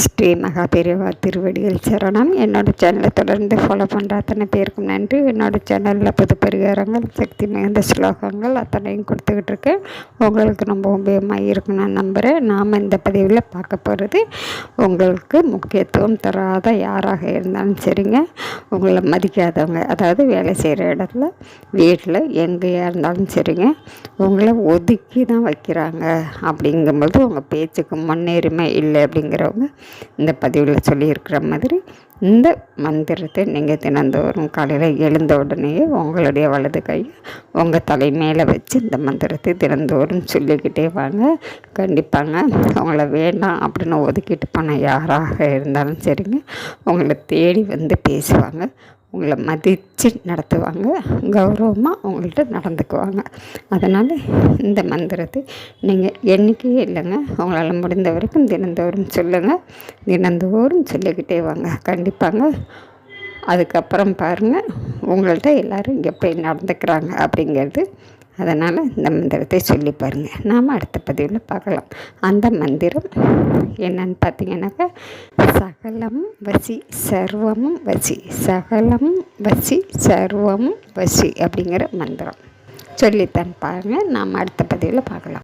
ஸ்ரீ மகாபெரிவா திருவடிகள் சரணம். என்னோடய சேனலை தொடர்ந்து ஃபாலோ பண்ணுற அத்தனை பேருக்கும் நன்றி. என்னோடய சேனலில் புது பரிகாரங்கள், சக்தி மிகுந்த ஸ்லோகங்கள் அத்தனையும் கொடுத்துக்கிட்டு இருக்கேன். உங்களுக்கு ரொம்ப உபயோகமாக இருக்குன்னு நான் நம்புகிறேன். நாம் இந்த பதிவில் பார்க்க போகிறது, உங்களுக்கு முக்கியத்துவம் தராத யாராக இருந்தாலும் சரிங்க, உங்களை மதிக்காதவங்க, அதாவது வேலை செய்கிற இடத்துல, வீட்டில், எங்கேயா இருந்தாலும் சரிங்க, உங்களை ஒதுக்கி தான் வைக்கிறாங்க அப்படிங்கும்போது உங்கள் பேச்சுக்கு முன்னுரிமை இல்லை அப்படிங்கிறவங்க இந்த பதிவில் சொல்லியிருக்கிற மாதிரி இந்த மந்திரத்தை நீங்கள் தினந்தோறும் காலையில் எழுந்த உடனேயே உங்களுடைய வலது கை உங்கள் தலை மேலே வச்சு இந்த மந்திரத்தை தினந்தோறும் சொல்லிக்கிட்டே வாங்க. கண்டிப்பாங்க உங்களை வேண்டாம் அப்படின்னு ஒதுக்கிட்டு போன யாராக இருந்தாலும் சரிங்க, உங்களை தேடி வந்து பேசுவாங்க, உங்களை மதித்து நடத்துவாங்க, கௌரவமாக உங்கள்கிட்ட நடந்துக்குவாங்க. அதனால் இந்த மந்திரத்தை நீங்கள் என்றைக்கே இல்லைங்க, உங்களால் முடிந்த வரைக்கும் தினந்தோறும் சொல்லுங்கள். தினந்தோறும் சொல்லிக்கிட்டே வாங்க. கண்டிப்பாங்க அதுக்கப்புறம் பாருங்கள் உங்கள்கிட்ட எல்லோரும் எப்படி நடந்துக்கிறாங்க அப்படிங்கிறது. அதனால் இந்த மந்திரத்தை சொல்லி பாருங்கள். நாம் அடுத்த பதிவில் பார்க்கலாம். அந்த மந்திரம் என்னன்னு பார்த்தீங்கன்னாக்கா, சகலம் வசி சர்வமும் வசி, சகலம் வசி சர்வமும் வசி அப்படிங்கிற மந்திரம் சொல்லித்தான் பாருங்கள். நாம் அடுத்த பதிவில் பார்க்கலாம்.